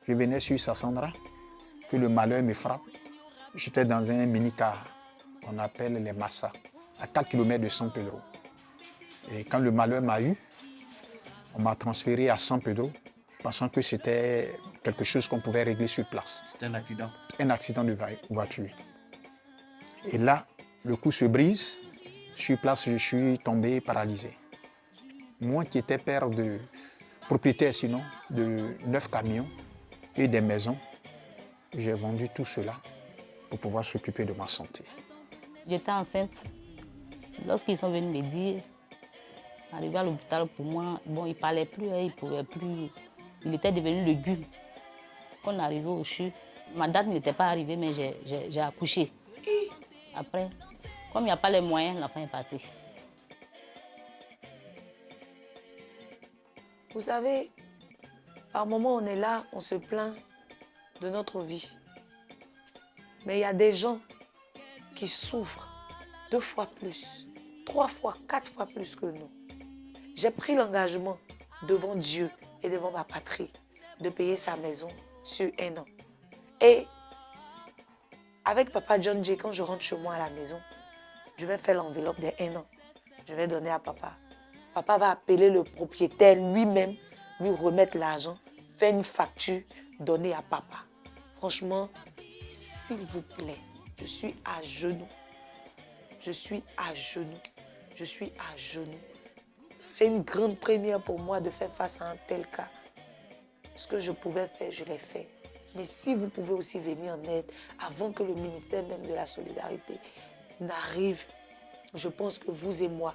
Je venais sur Sassandra, que le malheur me frappe. J'étais dans un mini-car qu'on appelle les Massa, à 4 km de San Pedro. Et quand le malheur m'a eu, on m'a transféré à San Pedro, pensant que c'était quelque chose qu'on pouvait régler sur place. C'était un accident? Un accident de voiture. Et là, le cou se brise. Sur place, je suis tombé paralysé. Moi qui étais père de propriétaire sinon de 9 camions et des maisons, j'ai vendu tout cela pour pouvoir s'occuper de ma santé. J'étais enceinte. Lorsqu'ils sont venus me dire, arrivé à l'hôpital pour moi, bon, il ne parlait plus, il ne pouvait plus. Il était devenu légume. Quand on est arrivé au CHU, ma date n'était pas arrivée, mais j'ai accouché. Après, comme il n'y a pas les moyens, l'enfant est parti. Vous savez, par moments, on est là, on se plaint de notre vie. Mais il y a des gens qui souffrent 2 fois plus, 3 fois, 4 fois plus que nous. J'ai pris l'engagement devant Dieu et devant ma patrie de payer sa maison sur 1 an. Et avec Papa John J, quand je rentre chez moi à la maison, je vais faire l'enveloppe des 1 an. Je vais donner à papa. Papa va appeler le propriétaire lui-même, lui remettre l'argent, faire une facture, donner à papa. Franchement, s'il vous plaît, je suis à genoux. Je suis à genoux. Je suis à genoux. C'est une grande première pour moi de faire face à un tel cas. Ce que je pouvais faire, je l'ai fait. Mais si vous pouvez aussi venir en aide avant que le ministère même de la Solidarité n'arrive, je pense que vous et moi,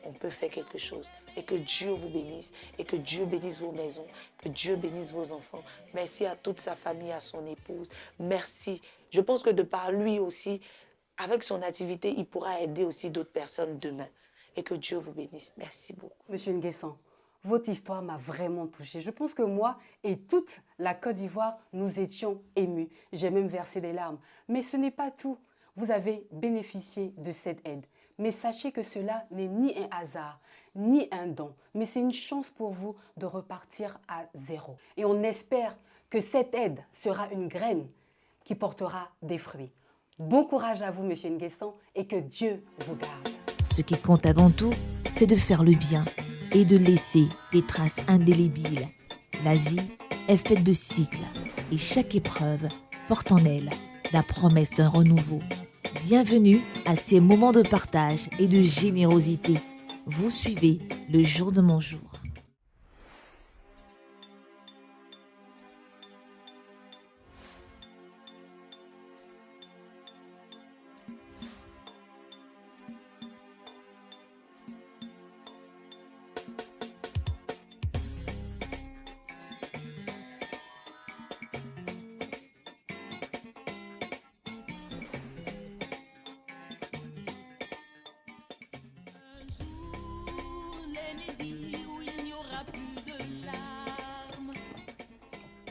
on peut faire quelque chose. Et que Dieu vous bénisse. Et que Dieu bénisse vos maisons. Que Dieu bénisse vos enfants. Merci à toute sa famille, à son épouse. Merci. Je pense que de par lui aussi, avec son activité, il pourra aider aussi d'autres personnes demain. Et que Dieu vous bénisse. Merci beaucoup. Monsieur Nguessan, votre histoire m'a vraiment touchée. Je pense que moi et toute la Côte d'Ivoire, nous étions émus. J'ai même versé des larmes. Mais ce n'est pas tout. Vous avez bénéficié de cette aide. Mais sachez que cela n'est ni un hasard, ni un don, mais c'est une chance pour vous de repartir à zéro. Et on espère que cette aide sera une graine qui portera des fruits. Bon courage à vous, Monsieur Nguessan, et que Dieu vous garde. Ce qui compte avant tout, c'est de faire le bien et de laisser des traces indélébiles. La vie est faite de cycles et chaque épreuve porte en elle la promesse d'un renouveau. Bienvenue à ces moments de partage et de générosité. Vous suivez le jour de mon jour.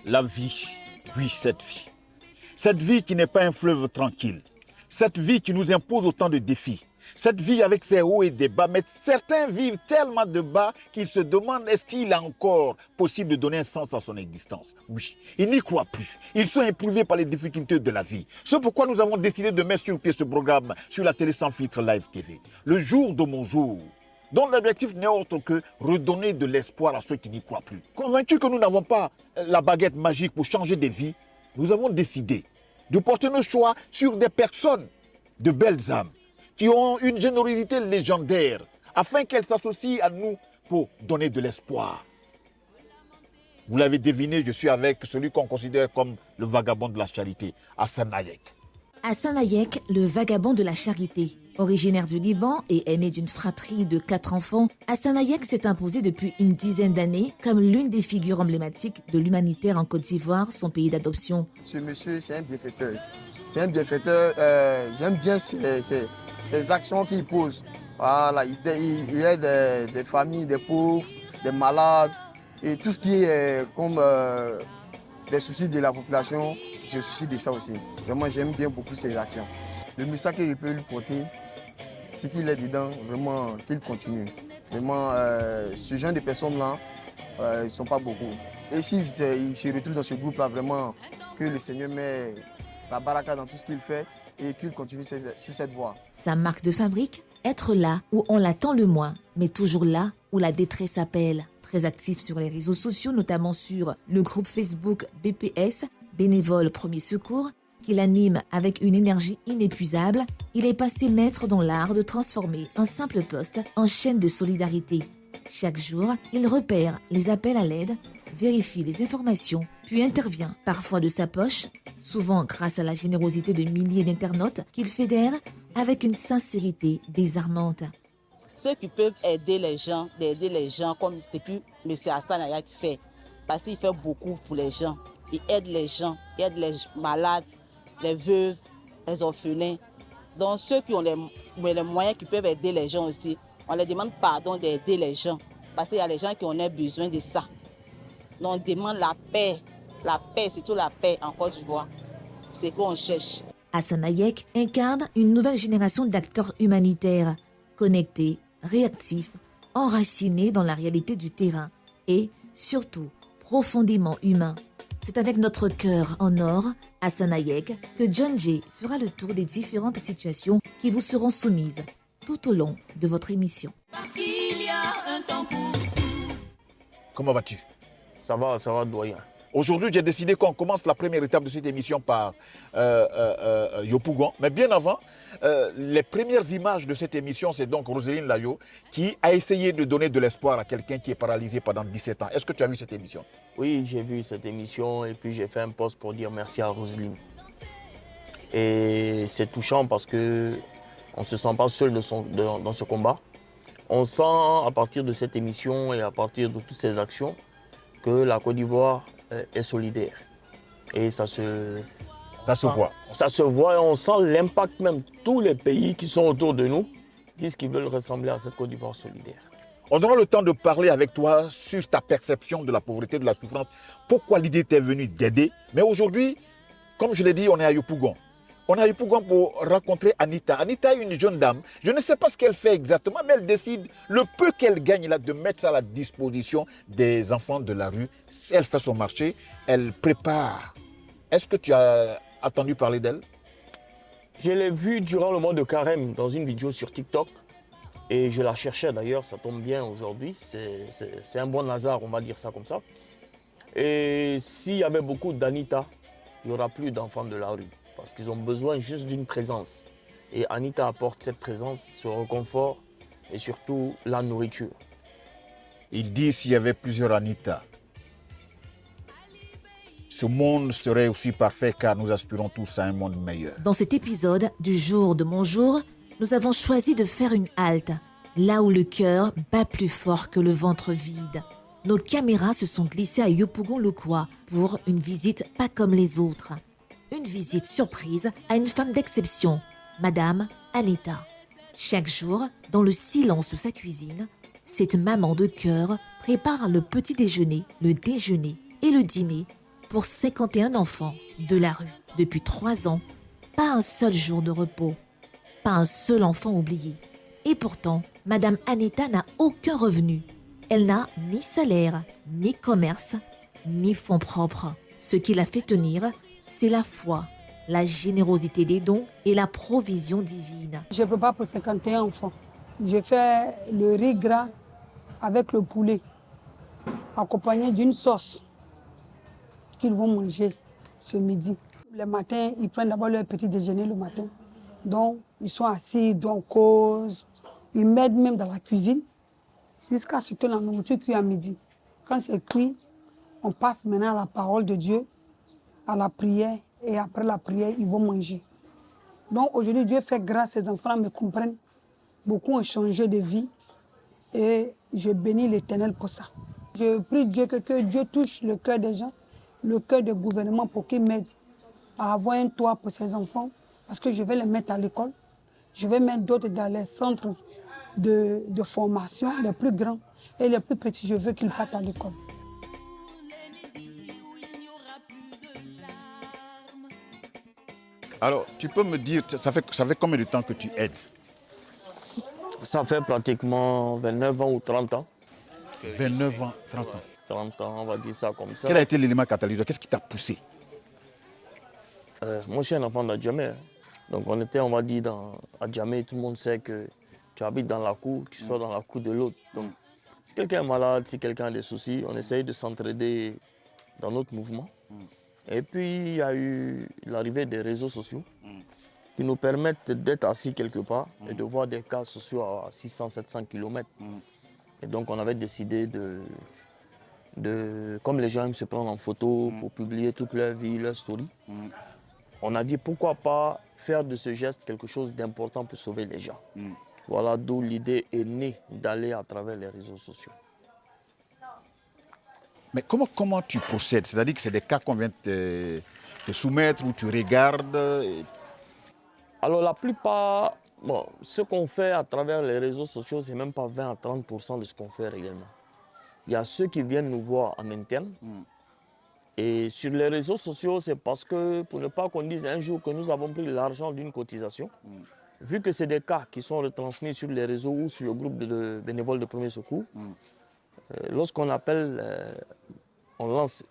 La vie, oui, cette vie. Cette vie qui n'est pas un fleuve tranquille. Cette vie qui nous impose autant de défis. Cette vie avec ses hauts et des bas. Mais certains vivent tellement de bas qu'ils se demandent est-ce qu'il est encore possible de donner un sens à son existence. Oui, ils n'y croient plus. Ils sont éprouvés par les difficultés de la vie. C'est pourquoi nous avons décidé de mettre sur pied ce programme sur la télé sans filtre Live TV. Le jour de mon jour, dont l'objectif n'est autre que redonner de l'espoir à ceux qui n'y croient plus. Convaincus que nous n'avons pas la baguette magique pour changer des vies, nous avons décidé de porter nos choix sur des personnes, de belles âmes, qui ont une générosité légendaire, afin qu'elles s'associent à nous pour donner de l'espoir. Vous l'avez deviné, je suis avec celui qu'on considère comme le vagabond de la charité, Hassan Hayek. Hassan Hayek, le vagabond de la charité. Originaire du Liban et aîné d'une fratrie de 4 enfants, Hassan Hayek s'est imposé depuis une dizaine d'années comme l'une des figures emblématiques de l'humanitaire en Côte d'Ivoire, son pays d'adoption. Ce monsieur, c'est un bienfaiteur. C'est un bienfaiteur. J'aime bien ses actions qu'il pose. Voilà, il aide des familles, des pauvres, des malades et tout ce qui est comme les soucis de la population, il se soucie de ça aussi. Vraiment, j'aime bien beaucoup ses actions. Le message que je peux lui porter, c'est qu'il est dedans, vraiment, qu'il continue. Vraiment, ce genre de personnes-là, ils ne sont pas beaucoup. Et s'il se retrouve dans ce groupe-là, vraiment, que le Seigneur met la baraka dans tout ce qu'il fait et qu'il continue sur cette voie. Sa marque de fabrique, être là où on l'attend le moins, mais toujours là où la détresse appelle. Très actif sur les réseaux sociaux, notamment sur le groupe Facebook BPS, Bénévole Premier Secours, qu'il anime avec une énergie inépuisable, il est passé maître dans l'art de transformer un simple poste en chaîne de solidarité. Chaque jour, il repère les appels à l'aide, vérifie les informations, puis intervient, parfois de sa poche, souvent grâce à la générosité de milliers d'internautes qu'il fédère avec une sincérité désarmante. Ceux qui peuvent aider les gens, d'aider les gens comme c'est plus M. Hassan Aya qui fait, parce qu'il fait beaucoup pour les gens. Il aide les gens, il aide les malades, les veuves, les orphelins. Donc ceux qui ont les moyens qui peuvent aider les gens aussi, on les demande pardon d'aider les gens, parce qu'il y a les gens qui ont besoin de ça. Donc on demande la paix, surtout la paix en Côte d'Ivoire. C'est ce qu'on cherche. Hassan Hayek incarne une nouvelle génération d'acteurs humanitaires, connectés, réactifs, enracinés dans la réalité du terrain et, surtout, profondément humains. C'est avec notre cœur en or, Hassan Hayek, que John Jay fera le tour des différentes situations qui vous seront soumises tout au long de votre émission. Comment vas-tu? Ça va, doyen. Aujourd'hui, j'ai décidé qu'on commence la première étape de cette émission par Yopougon. Mais bien avant, les premières images de cette émission, c'est donc Roselyne Layo qui a essayé de donner de l'espoir à quelqu'un qui est paralysé pendant 17 ans. Est-ce que tu as vu cette émission? Oui, j'ai vu cette émission et puis j'ai fait un post pour dire merci à Roselyne. Et c'est touchant parce qu'on ne se sent pas seul dans ce combat. On sent à partir de cette émission et à partir de toutes ces actions que la Côte d'Ivoire est solidaire. Et ça se voit. Ça se voit et on sent l'impact même. Tous les pays qui sont autour de nous disent qu'ils veulent ressembler à cette Côte d'Ivoire solidaire. On aura le temps de parler avec toi sur ta perception de la pauvreté, de la souffrance. Pourquoi l'idée t'est venue d'aider? Mais aujourd'hui, comme je l'ai dit, on est à Yopougon. On est à Yopougon pour rencontrer Anita. Anita est une jeune dame. Je ne sais pas ce qu'elle fait exactement, mais elle décide le peu qu'elle gagne là de mettre ça à la disposition des enfants de la rue. Elle fait son marché, elle prépare. Est-ce que tu as entendu parler d'elle? Je l'ai vue durant le mois de carême dans une vidéo sur TikTok. Et je la cherchais d'ailleurs, ça tombe bien aujourd'hui. C'est un bon hasard, on va dire ça comme ça. Et s'il y avait beaucoup d'Anita, il n'y aura plus d'enfants de la rue. Parce qu'ils ont besoin juste d'une présence. Et Anita apporte cette présence, ce réconfort et surtout la nourriture. Il dit s'il y avait plusieurs Anita, ce monde serait aussi parfait car nous aspirons tous à un monde meilleur. Dans cet épisode du jour de mon jour, nous avons choisi de faire une halte, là où le cœur bat plus fort que le ventre vide. Nos caméras se sont glissées à Yopougon-le-Koua pour une visite pas comme les autres. Une visite surprise à une femme d'exception, Madame Anita. Chaque jour, dans le silence de sa cuisine, cette maman de cœur prépare le petit déjeuner, le déjeuner et le dîner pour 51 enfants de la rue. Depuis 3 ans, pas un seul jour de repos, pas un seul enfant oublié. Et pourtant, Madame Anita n'a aucun revenu. Elle n'a ni salaire, ni commerce, ni fonds propres. Ce qui la fait tenir, c'est la foi, la générosité des dons et la provision divine. Je prépare pour 51 enfants. Je fais le riz gras avec le poulet, accompagné d'une sauce qu'ils vont manger ce midi. Le matin, ils prennent d'abord leur petit déjeuner le matin. Donc, ils sont assis, donc causent. Ils m'aident même dans la cuisine jusqu'à ce que la nourriture cuit à midi. Quand c'est cuit, on passe maintenant à la parole de Dieu, à la prière, et après la prière, ils vont manger. Donc aujourd'hui, Dieu fait grâce, ces enfants me comprennent. Beaucoup ont changé de vie et je bénis l'Éternel pour ça. Je prie Dieu que Dieu touche le cœur des gens, le cœur du gouvernement pour qu'il m'aide à avoir un toit pour ces enfants parce que je vais les mettre à l'école. Je vais mettre d'autres dans les centres de formation, les plus grands et les plus petits, je veux qu'ils partent à l'école. Alors, tu peux me dire, ça fait combien de temps que tu aides? Ça fait pratiquement 29 ans ou 30 ans. 29 ans, 30 ans. 30 ans, on va dire ça comme ça. Quel a été l'élément catalyseur? Qu'est-ce qui t'a poussé? Moi, je suis un enfant d'Adjamé. Hein. Donc, on était, on va dire, à Djamé. Tout le monde sait que tu habites dans la cour, tu sors dans la cour de l'autre. Donc, si quelqu'un est malade, si quelqu'un a des soucis, on essaye de s'entraider dans notre mouvement. Et puis, il y a eu l'arrivée des réseaux sociaux qui nous permettent d'être assis quelque part et de voir des cas sociaux à 600-700 km. Et donc, on avait décidé comme les gens aiment se prendre en photo pour publier toute leur vie, leur story, on a dit pourquoi pas faire de ce geste quelque chose d'important pour sauver les gens. Voilà d'où l'idée est née d'aller à travers les réseaux sociaux. Mais comment tu procèdes? C'est-à-dire que c'est des cas qu'on vient te soumettre ou tu regardes Alors la plupart, ce qu'on fait à travers les réseaux sociaux, c'est même pas 20 à 30% de ce qu'on fait réellement. Il y a ceux qui viennent nous voir en interne. Et sur les réseaux sociaux, c'est parce que, pour ne pas qu'on dise un jour que nous avons pris l'argent d'une cotisation, vu que c'est des cas qui sont retransmis sur les réseaux ou sur le groupe de bénévoles de premier secours, lorsqu'on appelle, on lance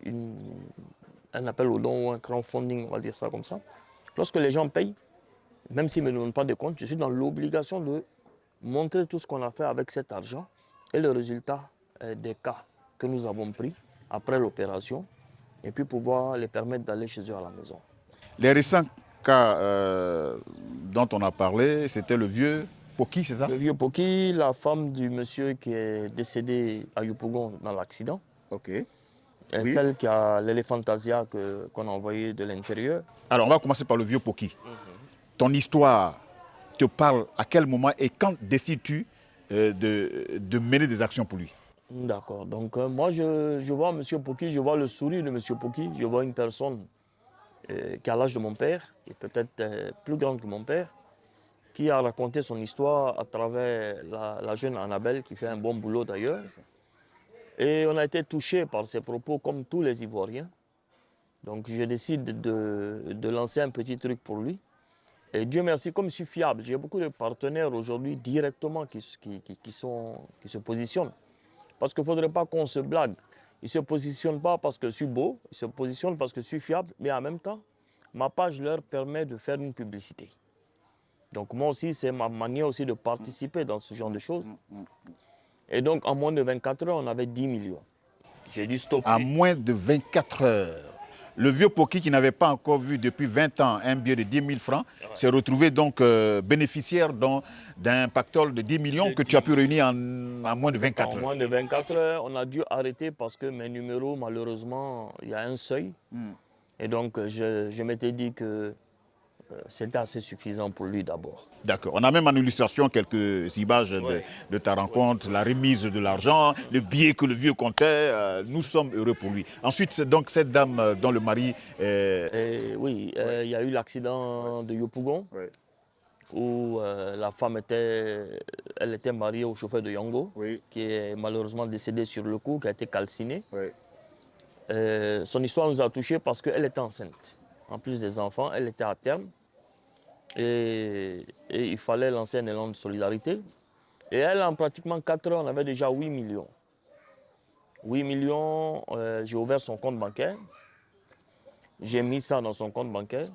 un appel au don ou un crowdfunding, on va dire ça comme ça. Lorsque les gens payent, même s'ils ne me donnent pas de compte, je suis dans l'obligation de montrer tout ce qu'on a fait avec cet argent et le résultat des cas que nous avons pris après l'opération et puis pouvoir les permettre d'aller chez eux à la maison. Les récents cas dont on a parlé, c'était le vieux Poki, c'est ça? Le vieux Poki, la femme du monsieur qui est décédé à Yopougon dans l'accident. Ok. Et Oui. celle qui a l'éléphantasia qu'on a envoyé de l'intérieur. Alors, on va commencer par le vieux Poki. Ton histoire te parle à quel moment et quand décides-tu de mener des actions pour lui? D'accord. Donc, moi, je vois M. Poki, je vois le sourire de M. Poki, je vois une personne qui a l'âge de mon père, et peut-être plus grande que mon père, qui a raconté son histoire à travers la jeune Annabelle, qui fait un bon boulot d'ailleurs. Et on a été touchés par ses propos, comme tous les Ivoiriens. Donc, je décide de lancer un petit truc pour lui. Et Dieu merci, comme je suis fiable, j'ai beaucoup de partenaires aujourd'hui directement qui se positionnent. Parce qu'il ne faudrait pas qu'on se blague. Ils ne se positionnent pas parce que je suis beau, ils se positionnent parce que je suis fiable, mais en même temps, ma page leur permet de faire une publicité. Donc moi aussi, c'est ma manière aussi de participer dans ce genre de choses. Et donc, en moins de 24 heures, on avait 10 millions. J'ai dû stopper. En moins de 24 heures. Le vieux Poki qui n'avait pas encore vu depuis 20 ans un billet de 10 000 francs s'est retrouvé donc bénéficiaire d'un pactole de 10 millions que tu as pu réunir en moins de 24 heures. En moins de 24 heures, on a dû arrêter parce que mes numéros, malheureusement, il y a un seuil. Et donc, je m'étais dit que c'était assez suffisant pour lui d'abord. D'accord. On a même en illustration quelques images de ta rencontre, la remise de l'argent, le billet que le vieux comptait. Nous sommes heureux pour lui. Ensuite, c'est donc cette dame dont le mari... Oui, il y a eu l'accident de Yopougon, où la femme était mariée au chauffeur de Yango, qui est malheureusement décédé sur le coup, qui a été calciné. Son histoire nous a touchés parce qu'elle était enceinte. En plus des enfants, elle était à terme. Et il fallait lancer un élan de solidarité. Et elle, en pratiquement 4 heures, on avait déjà 8 millions. 8 millions, j'ai ouvert son compte bancaire. J'ai mis ça dans son compte bancaire.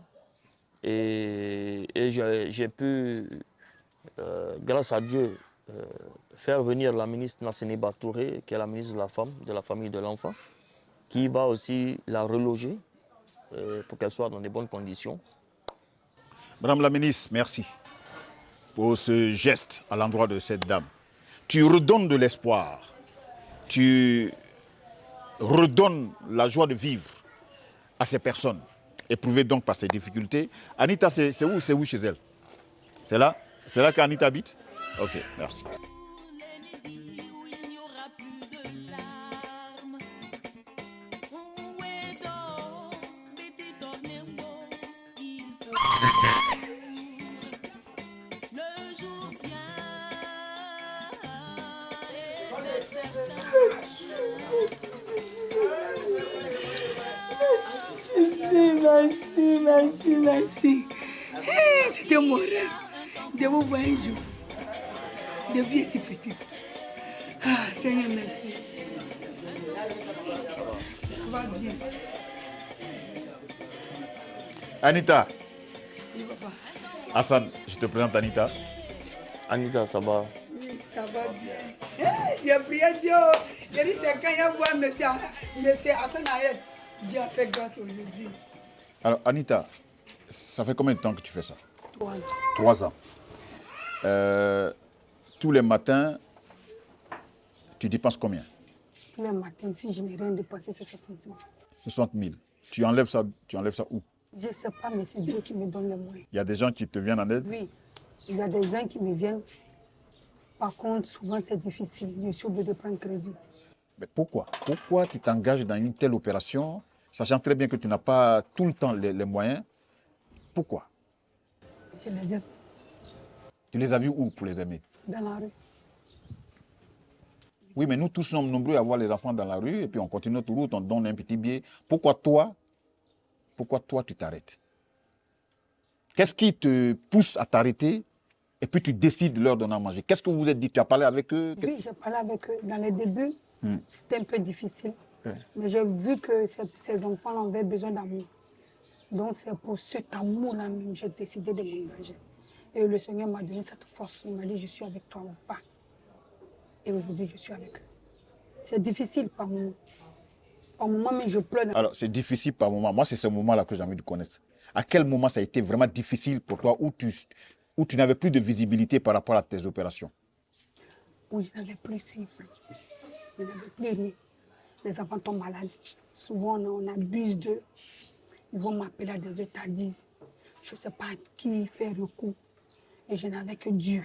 Et j'ai pu, grâce à Dieu, faire venir la ministre Nasseniba Touré, qui est la ministre de la Femme, de la Famille et de l'Enfant, qui va aussi la reloger pour qu'elle soit dans de bonnes conditions. Madame la ministre, merci pour ce geste à l'endroit de cette dame. Tu redonnes de l'espoir, tu redonnes la joie de vivre à ces personnes éprouvées donc par ces difficultés. Anita, c'est où chez elle? C'est là? C'est là qu'Anita habite? Ok, merci. Merci. C'était mon rêve de vous voir un jour. Depuis si petit. Seigneur, merci. va bien. Anita, Oui, papa. Hassan, je te présente Anita. Anita, ça va? Oui, ça va bien. J'ai prié Dieu. J'ai dit, c'est quand il y a voir monsieur Hassan Ayed. Dieu a fait grâce aujourd'hui. Alors, Anita, ça fait combien de temps que tu fais ça? 3 ans. 3 ans. Tous les matins, tu dépenses combien? Tous les matins, si je n'ai rien dépensé, c'est 60 000. 60 000. Tu enlèves ça où? Je ne sais pas, mais c'est Dieu qui me donne les moyens. Il y a des gens qui te viennent en aide? Oui, il y a des gens qui me viennent. Par contre, souvent c'est difficile. Je suis obligée de prendre crédit. Mais pourquoi? Pourquoi tu t'engages dans une telle opération, sachant très bien que tu n'as pas tout le temps les moyens? Pourquoi? Je les aime Tu les as vus où pour les aimer? dans la rue. Oui, mais nous tous sommes nombreux à voir les enfants dans la rue et puis on continue notre route, on donne un petit billet. Pourquoi toi tu t'arrêtes? Qu'est-ce qui te pousse à t'arrêter et puis tu décides de leur donner à manger? Qu'est-ce que vous vous êtes dit? Tu as parlé avec eux? Oui, j'ai parlé avec eux. Dans les débuts, c'était un peu difficile. Ouais. Mais j'ai vu que ces enfants avaient besoin d'amour. Donc c'est pour cet amour-là même que j'ai décidé de m'engager. Et le Seigneur m'a donné cette force. Il m'a dit, je suis avec toi ou pas. Et aujourd'hui, je suis avec eux. C'est difficile par moment. Par moment, mais je pleure. Alors, c'est difficile par moment. Moi, c'est ce moment-là que j'ai envie de connaître. À quel moment ça a été vraiment difficile pour toi, où tu n'avais plus de visibilité par rapport à tes opérations? Où je n'avais plus siffle. Je n'avais plus rien. Les enfants tombent malades. Souvent, on abuse d'eux. Ils vont m'appeler à des états dits. Je ne sais pas à qui faire recours. Et je n'avais que Dieu.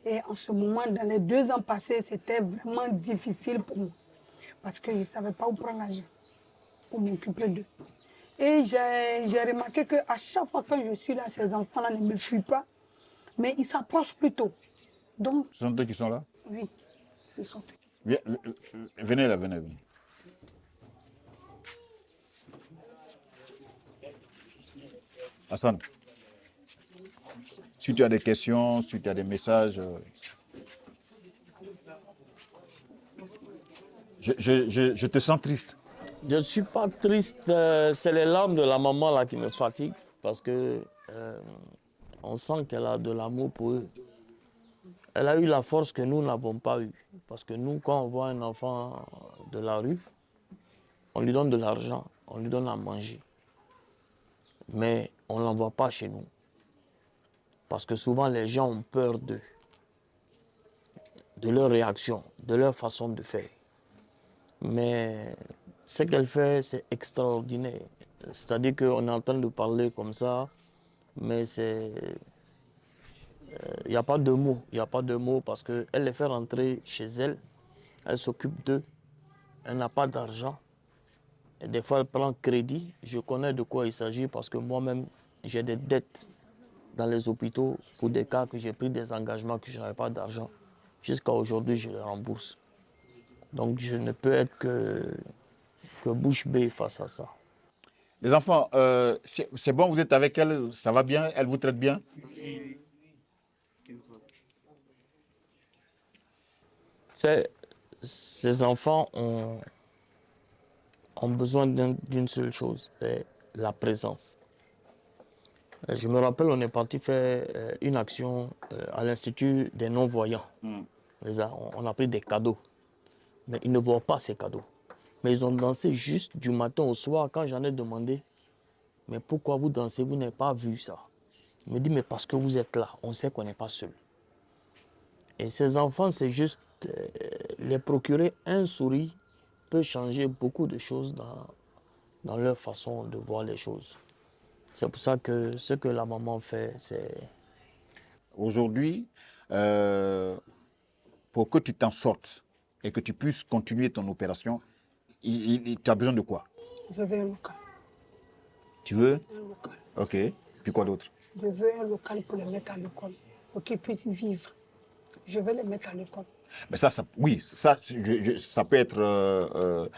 Et en ce moment, dans les 2 ans passés, c'était vraiment difficile pour moi. Parce que je ne savais pas où prendre l'argent pour m'occuper d'eux. Et j'ai remarqué qu'à chaque fois que je suis là, ces enfants-là ne me fuient pas, mais ils s'approchent plutôt. Donc, Ce sont eux qui sont là? oui, ils sont. Venez là, venez. Hassan, si tu as des questions, si tu as des messages, je te sens triste. Je ne suis pas triste, c'est les larmes de la maman là qui me fatiguent parce que on sent qu'elle a de l'amour pour eux. Elle a eu la force que nous n'avons pas eue. Parce que nous, quand on voit un enfant de la rue, on lui donne de l'argent, on lui donne à manger. Mais on ne l'envoie pas chez nous. Parce que souvent les gens ont peur d'eux, de leur réaction, de leur façon de faire. Mais ce qu'elle fait, c'est extraordinaire. C'est-à-dire qu'on est en train de parler comme ça, mais c'est... Il n'y a pas de mots, il n'y a pas de mots parce qu'elle les fait rentrer chez elle, elle s'occupe d'eux, elle n'a pas d'argent. Et des fois, elle prend crédit. Je connais de quoi il s'agit parce que moi-même, j'ai des dettes dans les hôpitaux pour des cas que j'ai pris des engagements que je n'avais pas d'argent. Jusqu'à aujourd'hui, je les rembourse. Donc, je ne peux être que bouche bée face à ça. Les enfants, c'est bon, vous êtes avec elle, ça va bien, elle vous traite bien? Ces enfants ont besoin d'une seule chose, c'est la présence. Je me rappelle, on est parti faire une action à l'Institut des non-voyants. On a pris des cadeaux, mais ils ne voient pas ces cadeaux. Mais ils ont dansé juste du matin au soir. Quand j'en ai demandé, mais pourquoi vous dansez, vous n'avez pas vu ça? Il me dit, mais parce que vous êtes là, on sait qu'on n'est pas seul. Et ces enfants, c'est juste les procurer un sourire peut changer beaucoup de choses dans leur façon de voir les choses. C'est pour ça que ce que la maman fait, c'est... Aujourd'hui, pour que tu t'en sortes et que tu puisses continuer ton opération, tu as besoin de quoi? Je veux un local. Tu veux? Un local. Ok. Puis quoi d'autre? Je veux un local pour les mettre à l'école, pour qu'ils puissent vivre. Je veux les mettre à l'école. Mais ça oui, ça peut être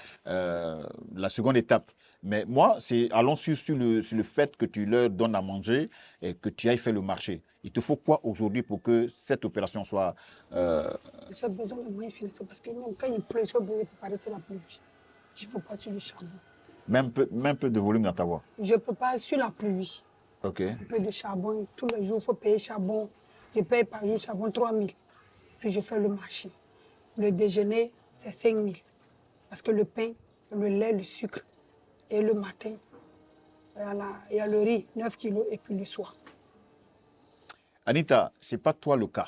la seconde étape. Mais moi, allons sur le fait que tu leur donnes à manger et que tu ailles faire le marché. Il te faut quoi aujourd'hui pour que cette opération soit... J'ai besoin de moyens financiers parce que même quand il pleut, je suis obligée de préparer sur la pluie. Je ne peux pas sur le charbon. Même peu de volume dans ta voix. Je ne peux pas sur la pluie. OK. Un peu de charbon. Tous les jours, il faut payer charbon. Je paye par jour charbon 3 000. Puis je fais le marché. Le déjeuner, c'est 5 000. Parce que le pain, le lait, le sucre. Et le matin, il y a le riz, 9 kilos, et puis le soir. Anita, ce n'est pas toi le cas.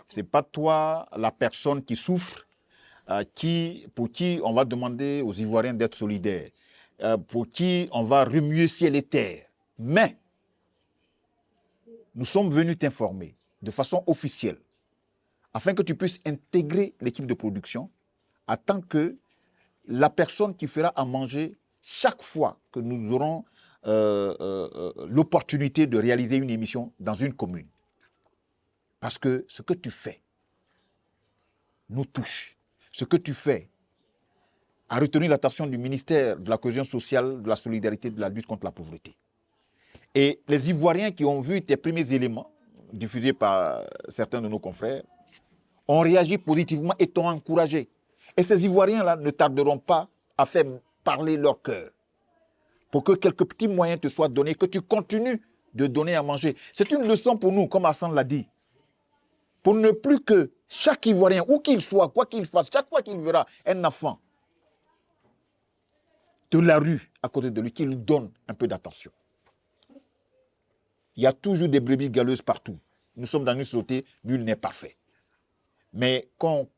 Ce n'est pas toi la personne qui souffre, pour qui on va demander aux Ivoiriens d'être solidaires, pour qui on va remuer ciel et terre. Mais nous sommes venus t'informer de façon officielle, afin que tu puisses intégrer l'équipe de production, en tant que la personne qui fera à manger chaque fois que nous aurons l'opportunité de réaliser une émission dans une commune. Parce que ce que tu fais nous touche. Ce que tu fais a retenu l'attention du ministère de la Cohésion sociale, de la solidarité, de la lutte contre la pauvreté. Et les Ivoiriens qui ont vu tes premiers éléments, diffusés par certains de nos confrères, ont réagi positivement et t'ont encouragé. Et ces Ivoiriens-là ne tarderont pas à faire parler leur cœur pour que quelques petits moyens te soient donnés, que tu continues de donner à manger. C'est une leçon pour nous, comme Hassan l'a dit, pour ne plus que chaque Ivoirien, où qu'il soit, quoi qu'il fasse, chaque fois qu'il verra un enfant de la rue à côté de lui, qu'il donne un peu d'attention. Il y a toujours des brebis galeuses partout. Nous sommes dans une société, nul n'est parfait. Mais quand on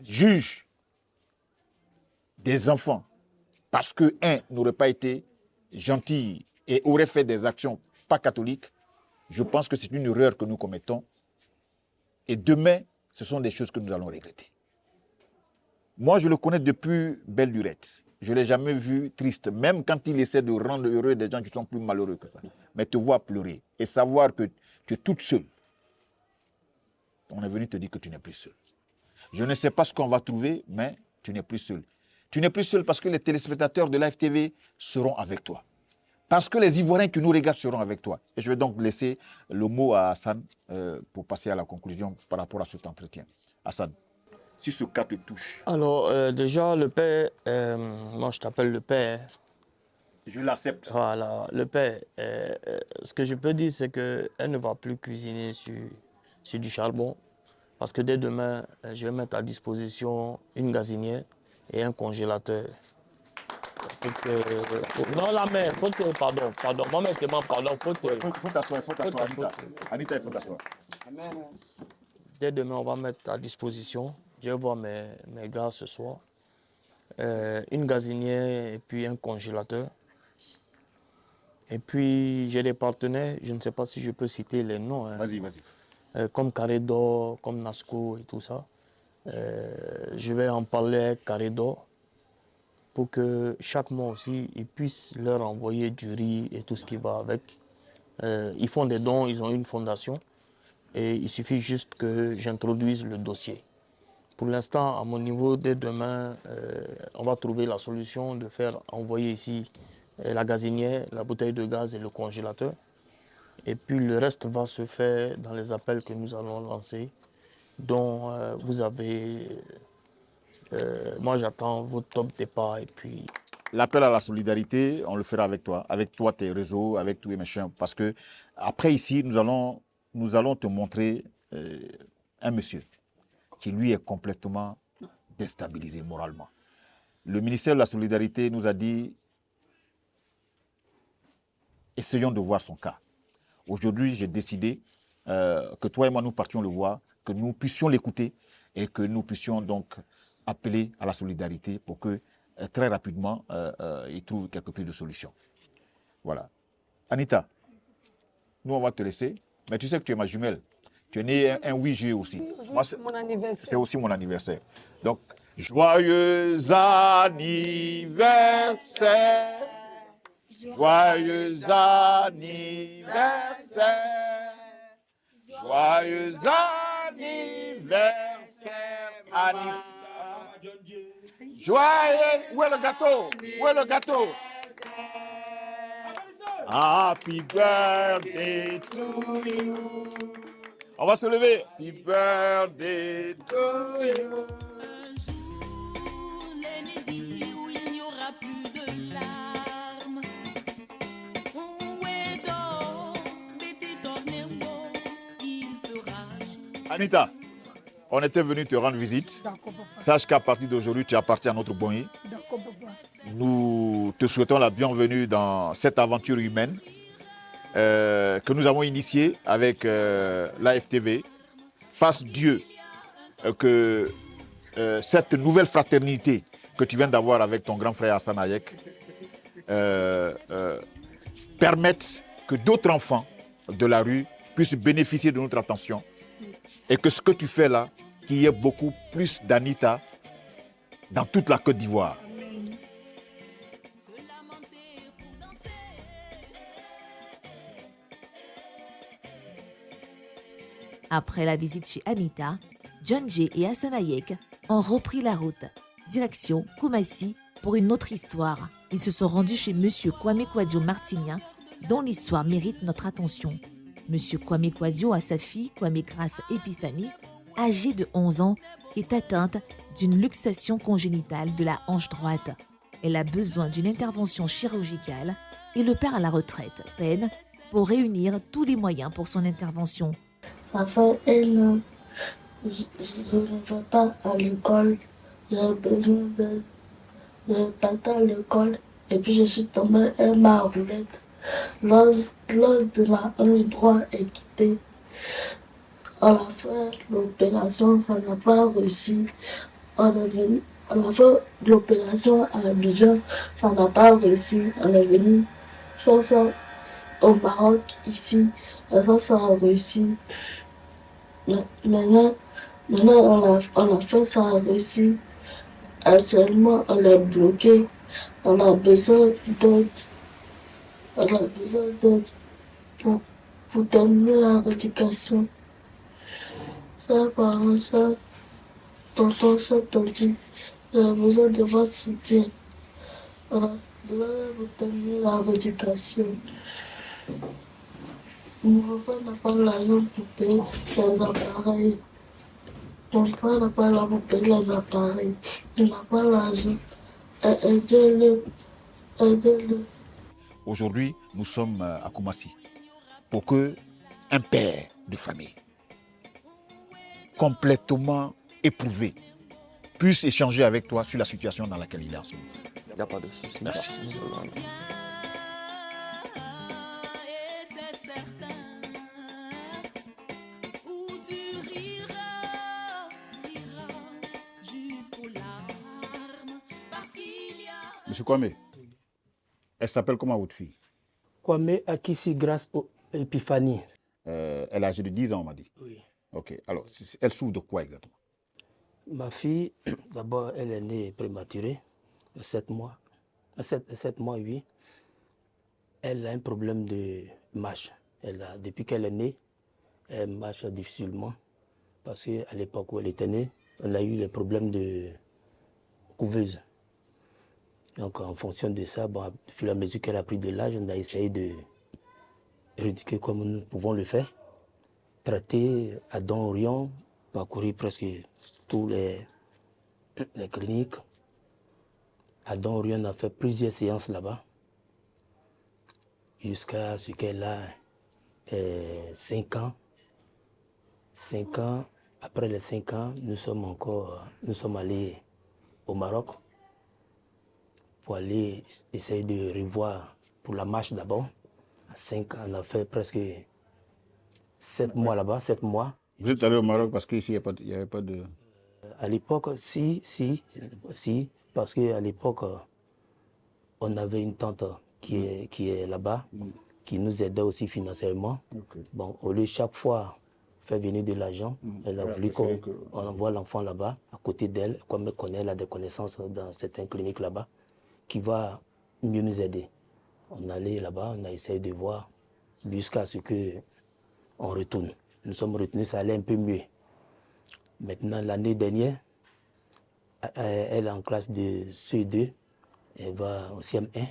juge des enfants parce que un n'aurait pas été gentil et aurait fait des actions pas catholiques, je pense que c'est une erreur que nous commettons. Et demain, ce sont des choses que nous allons regretter. Moi, je le connais depuis belle lurette. Je ne l'ai jamais vu triste, même quand il essaie de rendre heureux des gens qui sont plus malheureux que ça. Mais te voir pleurer et savoir que tu es toute seule, on est venu te dire que tu n'es plus seule. Je ne sais pas ce qu'on va trouver, mais tu n'es plus seule. Tu n'es plus seule parce que les téléspectateurs de Live TV seront avec toi. Parce que les Ivoiriens qui nous regardent seront avec toi. Et je vais donc laisser le mot à Hassan pour passer à la conclusion par rapport à cet entretien. Hassan, si ce cas te touche. Alors, déjà, le père, moi je t'appelle le père. Je l'accepte. Voilà, le père. Ce que je peux dire, c'est qu'elle ne va plus cuisiner sur du charbon. Parce que dès demain, je vais mettre à disposition une gazinière et un congélateur. Non, la mère, pardon. Moi-même, je demande pardon. Faut t'asseoir, Anita. Anita, il faut t'asseoir. Dès demain, on va mettre à disposition. Je vais voir mes gars ce soir. Une gazinière et puis un congélateur. Et puis, j'ai des partenaires, je ne sais pas si je peux citer les noms. Hein. Vas-y. Comme Carré d'Or, comme Nasco et tout ça. Je vais en parler avec Carré d'Or pour que chaque mois aussi, ils puissent leur envoyer du riz et tout ce qui va avec. Ils font des dons, ils ont une fondation et il suffit juste que j'introduise le dossier. Pour l'instant, à mon niveau, dès demain, on va trouver la solution de faire envoyer ici la gazinière, la bouteille de gaz et le congélateur. Et puis le reste va se faire dans les appels que nous allons lancer, dont vous avez... moi, j'attends votre top départ et puis... L'appel à la solidarité, on le fera avec toi, tes réseaux, avec tous les machins. Parce que après ici, nous allons te montrer un monsieur qui, lui, est complètement déstabilisé moralement. Le ministère de la Solidarité nous a dit, essayons de voir son cas. Aujourd'hui, j'ai décidé que toi et moi, nous partions le voir, que nous puissions l'écouter et que nous puissions donc appeler à la solidarité pour que très rapidement, il trouve quelque peu de solutions. Voilà. Anita, nous, on va te laisser, mais tu sais que tu es ma jumelle. Tu es né un 8 juillet aussi. Moi, c'est mon anniversaire. C'est aussi mon anniversaire. Donc, joyeux anniversaire. Joyeux anniversaire, joyeux anniversaire, Anita. Joyeux. Où est le gâteau? Où est le gâteau? Happy birthday to you. On va se lever. Happy birthday to you. Un jour, l'aîné dit où il n'y aura plus de larmes. Où est donc Bété Tornembo? Il fera jour. Anita, on était venu te rendre visite. D'accord, papa. Sache qu'à partir d'aujourd'hui, tu appartiens à notre Bonny. D'accord, papa. Nous te souhaitons la bienvenue dans cette aventure humaine que nous avons initiée avec l'AFTV. Fasse Dieu que cette nouvelle fraternité que tu viens d'avoir avec ton grand frère Hassan Hayek permette que d'autres enfants de la rue puissent bénéficier de notre attention et que ce que tu fais là, qu'il y ait beaucoup plus d'Anita dans toute la Côte d'Ivoire. Après la visite chez Anita, John Jay et Hassan Hayek ont repris la route, direction Koumassi pour une autre histoire. Ils se sont rendus chez Monsieur Kwame Kwadio Martinien, dont l'histoire mérite notre attention. Monsieur Kwame Kwadio a sa fille, Kwame Grace Epiphanie, âgée de 11 ans, qui est atteinte d'une luxation congénitale de la hanche droite. Elle a besoin d'une intervention chirurgicale et le père à la retraite peine pour réunir tous les moyens pour son intervention. Ça fait 1 an, je ne vais pas à l'école, j'ai besoin d'aide. Je partais à l'école et puis je suis tombée et ma roulette. Lors de ma hanche droite est quittée. On a fait l'opération, ça n'a pas réussi. On a fait l'opération à Abidjan, ça n'a pas réussi. On est venu faire ça au Maroc, ici, et ça a réussi. Maintenant on a fait ça a réussi. Actuellement, on est bloqué. On a besoin d'aide. On a besoin d'aide pour terminer la rééducation. Chers parents, chers tontons, chers tontis, j'ai besoin de votre soutien. On a besoin de terminer la rééducation. Mon papa n'a pas l'argent pour payer les appareils. Mon père n'a pas l'argent pour payer les appareils. Il n'a pas l'argent. Aidez-le. Aidez-le. Aujourd'hui, nous sommes à Koumassi pour que un père de famille complètement éprouvé puisse échanger avec toi sur la situation dans laquelle il est en ce moment. Il n'y a pas de souci. Merci. Monsieur Kwame, elle s'appelle comment votre fille? Kwame Akissi Grace Epiphanie. Elle est âgée de 10 ans, on m'a dit. Oui. Ok, alors, elle souffre de quoi exactement? Ma fille, d'abord, elle est née prématurée, de 7 mois. 7 mois, oui. Elle a un problème de marche. Depuis qu'elle est née, elle marche difficilement. Parce qu'à l'époque où elle était née, on a eu les problèmes de couveuse. Donc, en fonction de ça, bon, au fur et à mesure qu'elle a pris de l'âge, on a essayé de rééduquer comme nous pouvons le faire. Traiter à Don-Orion, parcourir presque tous les cliniques. À Don-Orion, on a fait plusieurs séances là-bas, jusqu'à ce qu'elle a 5 ans. 5 ans, après les 5 ans, nous sommes allés au Maroc pour aller essayer de revoir pour la marche d'abord. À 5 ans, on a fait presque 7 mois là-bas, 7 mois. Vous êtes allé au Maroc parce qu'ici, il n'y avait pas de... À l'époque, si, parce qu'à l'époque, on avait une tante qui est là-bas, qui nous aidait aussi financièrement. Okay. Bon, au lieu chaque fois faire venir de l'argent, elle a voulu qu'on envoie l'enfant là-bas, à côté d'elle, comme elle connaît, elle a des connaissances dans certaines cliniques là-bas, qui va mieux nous aider. On allait là-bas, on a essayé de voir jusqu'à ce qu'on retourne. Nous sommes retenus, ça allait un peu mieux. Maintenant, l'année dernière, Elle est en classe de CE2. Elle va au CM1.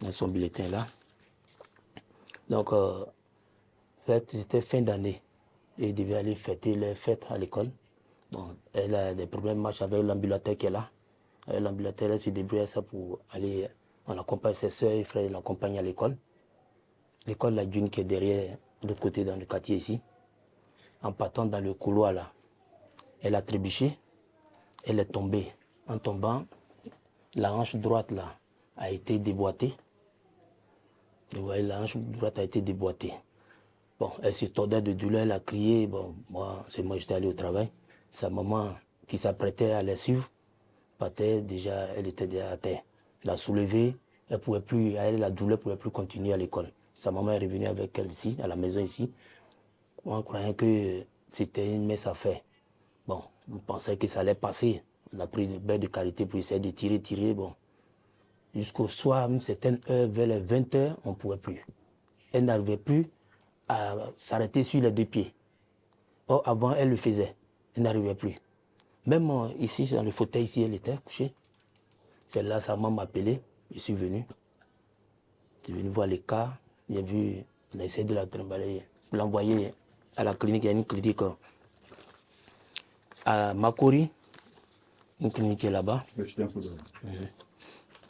Dans son bulletin là. Donc, c'était fin d'année. Elle devait aller fêter les fêtes à l'école. Bon, elle a des problèmes de marche avec l'ambulateur qui est là. L'ambulateur, elle se débrouille ça pour aller. On accompagne ses soeurs et frères, l'accompagne à l'école. L'école, la dune qui est derrière, de l'autre côté dans le quartier ici. En partant dans le couloir là, elle a trébuché. Elle est tombée. En tombant, la hanche droite là a été déboîtée. Vous voyez, la hanche droite a été déboîtée. Bon, elle se tordait de douleur, elle a crié. Bon, moi, j'étais allé au travail. Sa maman, qui s'apprêtait à la suivre, déjà, elle était déjà à terre. Elle a soulevé, elle pouvait plus, elle, la douleur ne pouvait plus continuer à l'école. Sa maman est revenue avec elle ici, à la maison ici. Moi, on croyait que c'était une messe à faire. Bon, on pensait que ça allait passer. On a pris une baie de carité pour essayer de tirer, bon. Jusqu'au soir, à une certaine heure, vers les 20 h, on ne pouvait plus. Elle n'arrivait plus à s'arrêter sur les deux pieds. Or, avant, elle le faisait. Elle n'arrivait plus. Même ici, dans le fauteuil, ici, elle était couchée. C'est là, sa maman m'a appelé. Je suis venu. Je suis venu voir les cas. J'ai vu, on a essayé de la trimballer, l'envoyer à la clinique. Il y a une clinique à Makori, une clinique qui est là-bas.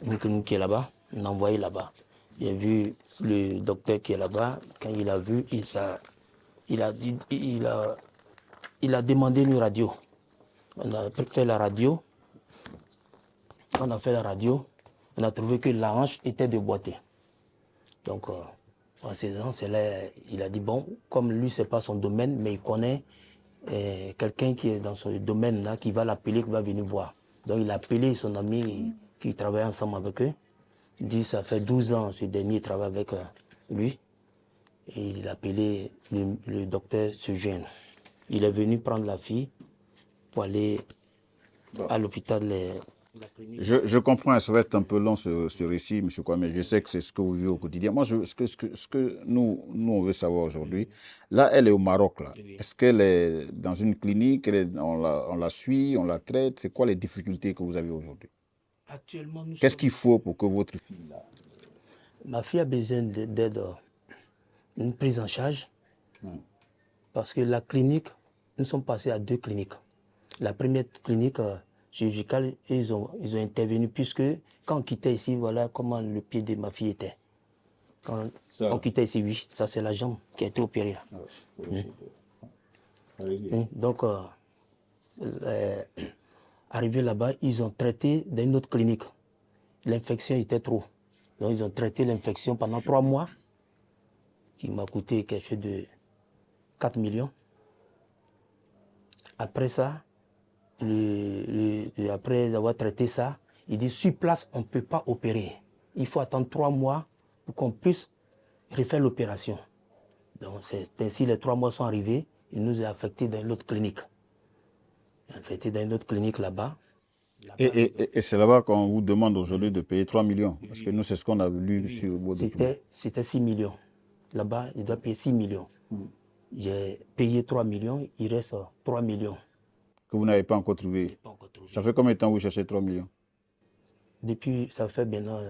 Une clinique qui est là-bas, on l'a envoyé là-bas. J'ai vu le docteur qui est là-bas. Quand il a vu, il a demandé une radio. On a fait la radio. On a fait la radio. On a trouvé que la hanche était déboîtée. Donc, en 16 ans, c'est là, il a dit, bon, comme lui, ce n'est pas son domaine, mais il connaît quelqu'un qui est dans ce domaine-là, qui va l'appeler, qui va venir voir. Donc, il a appelé son ami qui travaille ensemble avec eux. Il dit, ça fait 12 ans, ce dernier travaille avec lui. Et il a appelé le docteur Sugène. Il est venu prendre la fille pour aller à l'hôpital. Je comprends, ça va être un peu long ce récit, M. Kwame. Je sais que c'est ce que vous vivez au quotidien. Moi, ce que nous, on veut savoir aujourd'hui, là, elle est au Maroc. Là. Est-ce qu'elle est dans une clinique, on la suit, on la traite? C'est quoi les difficultés que vous avez aujourd'hui? Actuellement, qu'est-ce qu'il faut pour que votre fille... Là... Ma fille a besoin d'aide, une prise en charge. Parce que la clinique, nous sommes passés à 2 cliniques. La première clinique chirurgicale, ils ont intervenu puisque quand on quittait ici, voilà comment le pied de ma fille était. Quand on quittait ici, oui, ça c'est la jambe qui a été opérée. Donc, arrivé là-bas, ils ont traité dans une autre clinique. L'infection était trop. Donc, ils ont traité l'infection pendant 3 mois, qui m'a coûté quelque chose de 4 millions. Après ça, après avoir traité ça, ils disent sur place, on ne peut pas opérer. Il faut attendre 3 mois pour qu'on puisse refaire l'opération. Donc, c'est ainsi les 3 mois sont arrivés. Il nous a affectés dans une autre clinique. Affectés dans une autre clinique là-bas. Et c'est là-bas qu'on vous demande aujourd'hui de payer 3 millions. Parce que nous, c'est ce qu'on a lu sur vos documents. C'était 6 millions. Là-bas, il doit payer 6 millions. J'ai payé 3 millions, il reste 3 millions. Que vous n'avez pas encore trouvé. Ça fait combien de temps que vous cherchez 3 millions? Depuis, ça fait maintenant,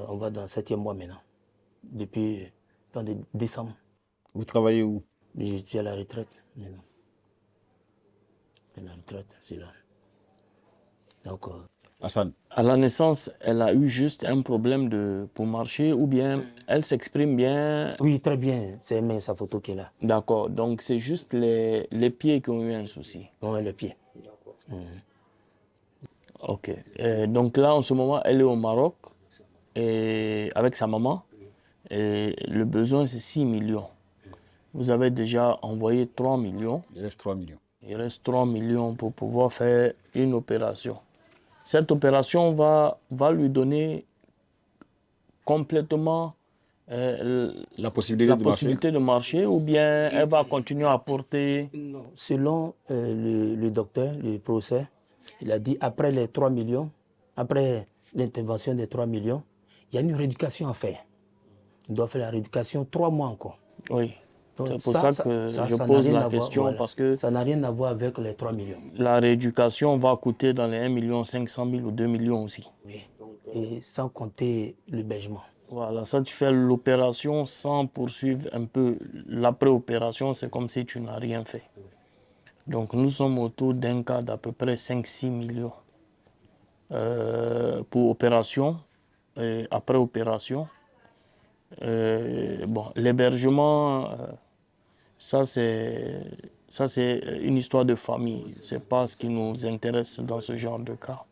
on va dans le 7e mois maintenant. Depuis décembre. Vous travaillez où? Je suis à la retraite maintenant. À la retraite, c'est là. Donc, Hassan. À la naissance, elle a eu juste un problème pour marcher ou bien elle s'exprime bien? Oui, très bien. C'est sa photo qui est là. D'accord. Donc, c'est juste les pieds qui ont eu un souci? Oui, les pieds. OK. Donc là, en ce moment, elle est au Maroc et avec sa maman. Et le besoin, c'est 6 millions. Vous avez déjà envoyé 3 millions. Il reste 3 millions. Il reste 3 millions pour pouvoir faire une opération. Cette opération va lui donner complètement la possibilité de marcher ou bien elle va continuer à porter? Non. Selon le docteur, le professeur, il a dit après les 3 millions, après l'intervention des 3 millions, il y a une rééducation à faire. On doit faire la rééducation 3 mois encore. Oui. Donc C'est pour ça que je n'a pose rien la à voir, question, voilà. parce que Ça n'a rien à voir avec les 3 millions. la rééducation va coûter dans les 1 500 000 ou 2 millions aussi. Oui. Et sans compter l'hébergement. Voilà, ça tu fais l'opération sans poursuivre un peu l'après-opération, c'est comme si tu n'as rien fait. Donc nous sommes autour d'un cas d'à peu près 5-6 millions pour opération et après opération. Bon, l'hébergement, ça c'est une histoire de famille. C'est pas ce qui nous intéresse dans ce genre de cas.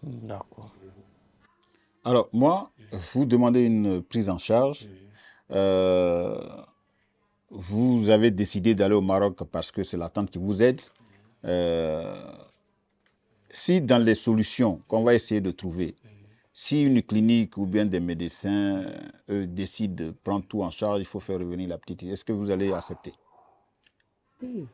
D'accord. Alors, moi, vous demandez une prise en charge. Vous avez décidé d'aller au Maroc parce que c'est la tante qui vous aide. Si dans les solutions qu'on va essayer de trouver, si une clinique ou bien des médecins eux, décident de prendre tout en charge, il faut faire revenir la petite, est-ce que vous allez accepter? Oui.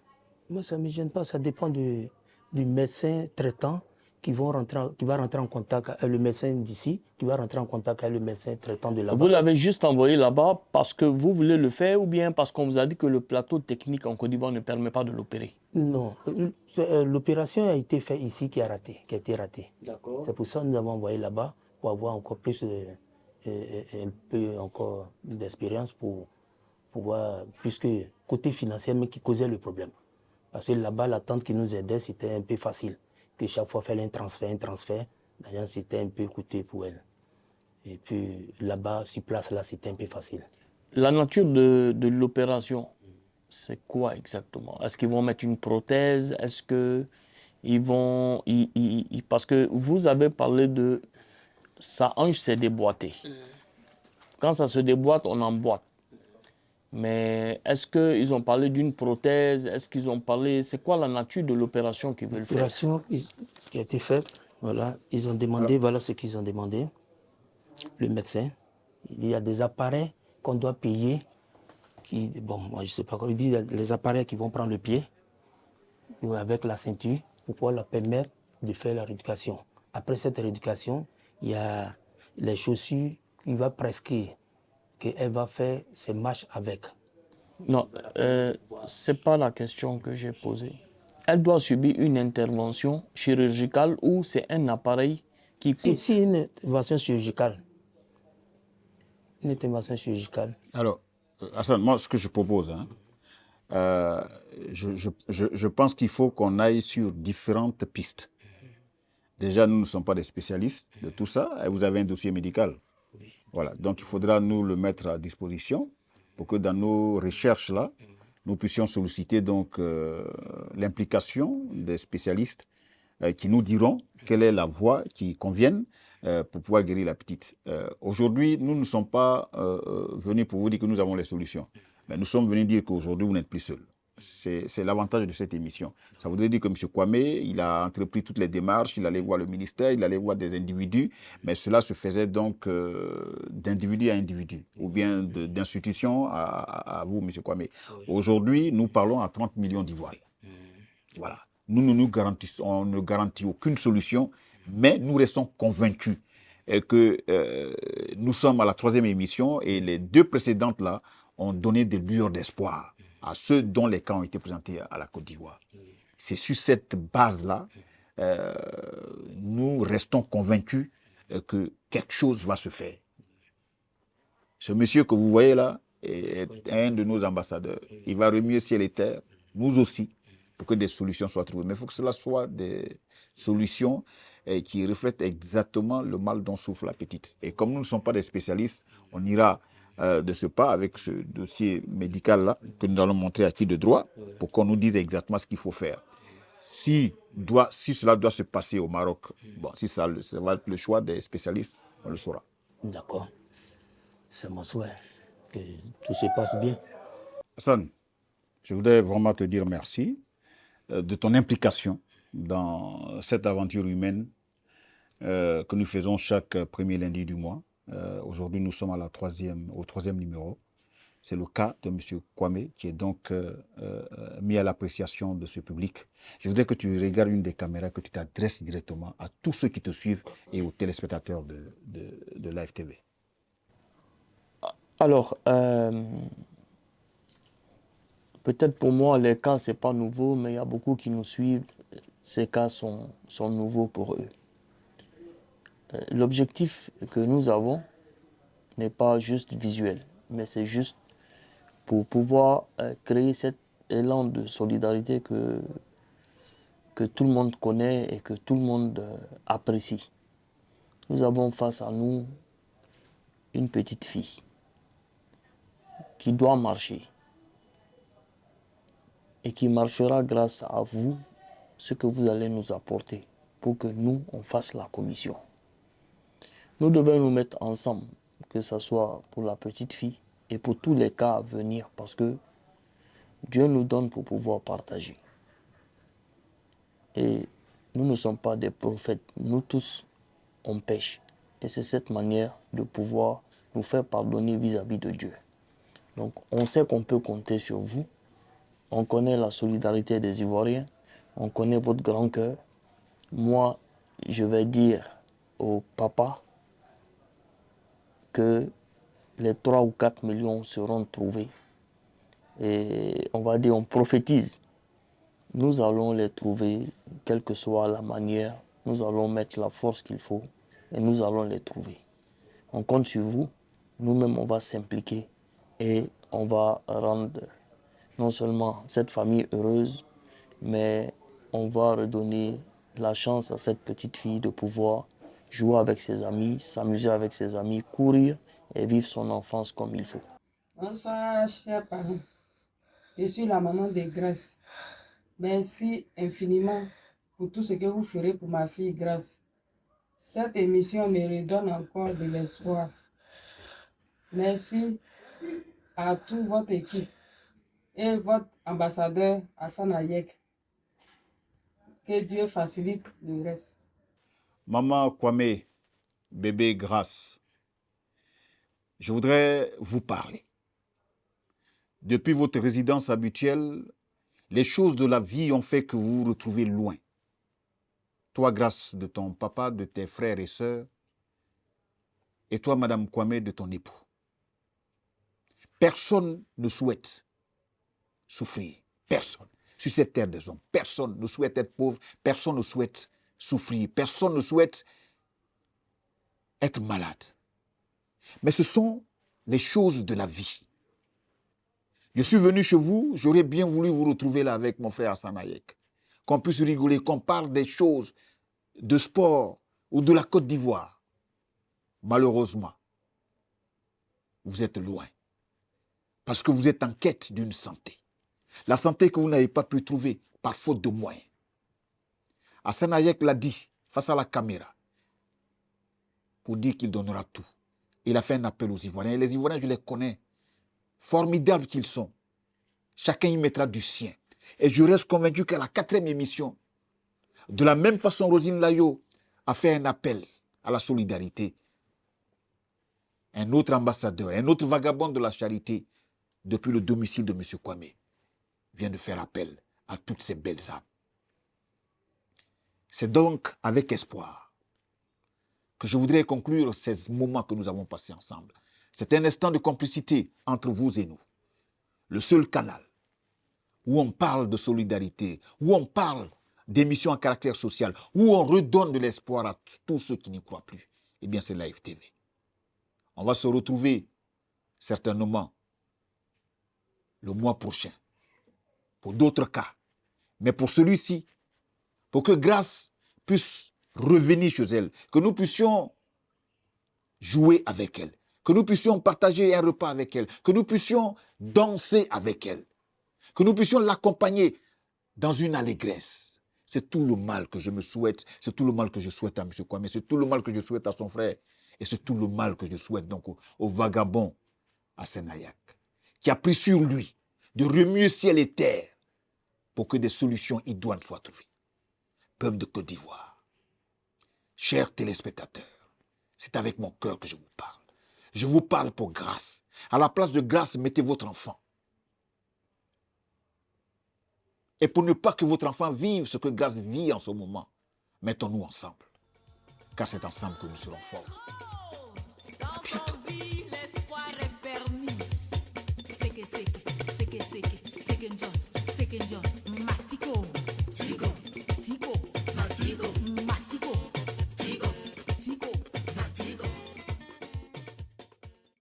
Moi, ça ne me gêne pas. Ça dépend du médecin traitant qui va rentrer en contact avec le médecin d'ici, qui va rentrer en contact avec le médecin traitant de là-bas. Vous l'avez juste envoyé là-bas parce que vous voulez le faire ou bien parce qu'on vous a dit que le plateau technique en Côte d'Ivoire ne permet pas de l'opérer? Non, l'opération a été faite ici qui a été ratée. D'accord. C'est pour ça que nous avons envoyé là-bas pour avoir encore plus, un peu encore d'expérience pour pouvoir, puisque côté financier, mais qui causait le problème. Parce que là-bas, la tante qui nous aidait, c'était un peu facile. Que chaque fois, faire un transfert, d'ailleurs, c'était un peu coûteux pour elle. Et puis là-bas, sur place, là, c'était un peu facile. La nature de l'opération, c'est quoi exactement? Est-ce qu'ils vont mettre une prothèse? Est-ce qu'ils vont... parce que vous avez parlé de... Sa hanche s'est déboîtée. Quand ça se déboîte, on emboîte. Mais est-ce qu'ils ont parlé d'une prothèse? Est-ce qu'ils ont parlé... C'est quoi la nature de l'opération qu'ils veulent faire? L'opération qui a été faite, voilà, ils ont demandé, voilà ce qu'ils ont demandé. Le médecin, il y a des appareils qu'on doit payer. Bon, moi je ne sais pas comment il dit, les appareils qui vont prendre le pied ou avec la ceinture pour pouvoir leur permettre de faire la rééducation. Après cette rééducation, il y a les chaussures qu'il va prescrire, qu'elle va faire ses marches avec. Non, ce n'est pas la question que j'ai posée. Elle doit subir une intervention chirurgicale ou c'est un appareil qui coûte? Si une intervention chirurgicale. Une intervention chirurgicale. Alors, Hassan, moi, ce que je propose, hein, je pense qu'il faut qu'on aille sur différentes pistes. Déjà, nous ne sommes pas des spécialistes de tout ça. Et vous avez un dossier médical. Oui. Voilà. Donc, il faudra nous le mettre à disposition pour que dans nos recherches-là, nous puissions solliciter donc l'implication des spécialistes qui nous diront quelle est la voie qui convienne pour pouvoir guérir la petite. Aujourd'hui, nous ne sommes pas venus pour vous dire que nous avons les solutions. Mais nous sommes venus dire qu'aujourd'hui, vous n'êtes plus seul. C'est l'avantage de cette émission. Ça voudrait dire que M. Kwame, il a entrepris toutes les démarches, il allait voir le ministère, il allait voir des individus, mais cela se faisait donc d'individu à individu, ou bien d'institution à vous, M. Kwame. Aujourd'hui, nous parlons à 30 millions d'Ivoiriens. Voilà. Nous ne nous garantissons, on ne garantit aucune solution, mais nous restons convaincus que nous sommes à la 3e émission et les 2 précédentes là ont donné des lueurs d'espoir à ceux dont les cas ont été présentés à la Côte d'Ivoire. C'est sur cette base-là, nous restons convaincus que quelque chose va se faire. Ce monsieur que vous voyez là est un de nos ambassadeurs. Il va remuer ciel et terre, nous aussi, pour que des solutions soient trouvées. Mais il faut que cela soit des solutions qui reflètent exactement le mal dont souffre la petite. Et comme nous ne sommes pas des spécialistes, on ira de ce pas avec ce dossier médical-là que nous allons montrer à qui de droit pour qu'on nous dise exactement ce qu'il faut faire. Si cela doit se passer au Maroc, bon, si ça va être le choix des spécialistes, on le saura. D'accord. C'est mon souhait que tout se passe bien. Hassan, je voudrais vraiment te dire merci de ton implication dans cette aventure humaine que nous faisons chaque premier lundi du mois. Aujourd'hui, nous sommes au 3e numéro. C'est le cas de M. Kwame qui est donc mis à l'appréciation de ce public. Je voudrais que tu regardes une des caméras, que tu t'adresses directement à tous ceux qui te suivent et aux téléspectateurs de Live TV. Alors, Peut-être pour moi, les cas, ce n'est pas nouveau, mais il y a beaucoup qui nous suivent. Ces cas sont nouveaux pour eux. L'objectif que nous avons n'est pas juste visuel, mais c'est juste pour pouvoir créer cet élan de solidarité que tout le monde connaît et que tout le monde apprécie. Nous avons face à nous une petite fille qui doit marcher et qui marchera grâce à vous, ce que vous allez nous apporter pour que nous, on fasse la commission. Nous devons nous mettre ensemble, que ce soit pour la petite fille et pour tous les cas à venir, parce que Dieu nous donne pour pouvoir partager. Et nous ne sommes pas des prophètes, nous tous, on pêche. Et c'est cette manière de pouvoir nous faire pardonner vis-à-vis de Dieu. Donc on sait qu'on peut compter sur vous, on connaît la solidarité des Ivoiriens, on connaît votre grand cœur. Moi, je vais dire au papa que les 3 ou 4 millions seront trouvés. Et on va dire, on prophétise. Nous allons les trouver, quelle que soit la manière. Nous allons mettre la force qu'il faut et nous allons les trouver. On compte sur vous. Nous-mêmes, on va s'impliquer et on va rendre non seulement cette famille heureuse, mais on va redonner la chance à cette petite fille de pouvoir jouer avec ses amis, s'amuser avec ses amis, courir et vivre son enfance comme il faut. Bonsoir, chers parents. Je suis la maman de Grâce. Merci infiniment pour tout ce que vous ferez pour ma fille Grâce. Cette émission me redonne encore de l'espoir. Merci à toute votre équipe et votre ambassadeur Hassan Ayek. Que Dieu facilite le reste. Maman Kwame, bébé Grâce, je voudrais vous parler. Depuis votre résidence habituelle, les choses de la vie ont fait que vous vous retrouvez loin. Toi, Grâce, de ton papa, de tes frères et sœurs, et toi, Madame Kwame, de ton époux. Personne ne souhaite souffrir. Personne. Sur cette terre des hommes, personne ne souhaite être pauvre, personne ne souhaite souffrir, personne ne souhaite être malade. Mais ce sont les choses de la vie. Je suis venu chez vous, j'aurais bien voulu vous retrouver là avec mon frère Hassan Ayek. Qu'on puisse rigoler, qu'on parle des choses de sport ou de la Côte d'Ivoire. Malheureusement, vous êtes loin. Parce que vous êtes en quête d'une santé. La santé que vous n'avez pas pu trouver par faute de moyens. Hassan Ayek l'a dit face à la caméra pour dire qu'il donnera tout. Il a fait un appel aux Ivoiriens. Et les Ivoiriens, je les connais. Formidables qu'ils sont. Chacun y mettra du sien. Et je reste convaincu qu'à la 4e émission, de la même façon, Rosine Layo a fait un appel à la solidarité. Un autre ambassadeur, un autre vagabond de la charité, depuis le domicile de M. Kwame, vient de faire appel à toutes ces belles âmes. C'est donc avec espoir que je voudrais conclure ces moments que nous avons passés ensemble. C'est un instant de complicité entre vous et nous. Le seul canal où on parle de solidarité, où on parle d'émissions à caractère social, où on redonne de l'espoir à tous ceux qui n'y croient plus, eh bien c'est Live TV. On va se retrouver certainement le mois prochain pour d'autres cas. Mais pour celui-ci, pour que Grâce puisse revenir chez elle, que nous puissions jouer avec elle, que nous puissions partager un repas avec elle, que nous puissions danser avec elle, que nous puissions l'accompagner dans une allégresse. C'est tout le mal que je me souhaite, c'est tout le mal que je souhaite à M. Kwame, c'est tout le mal que je souhaite à son frère, et c'est tout le mal que je souhaite donc au vagabond Hassan Ayek, qui a pris sur lui de remuer ciel et terre pour que des solutions idoines soient trouvées. Peuple de Côte d'Ivoire, chers téléspectateurs, c'est avec mon cœur que je vous parle. Je vous parle pour Grâce. À la place de Grâce, mettez votre enfant. Et pour ne pas que votre enfant vive ce que Grâce vit en ce moment, mettons-nous ensemble. Car c'est ensemble que nous serons forts. À bientôt.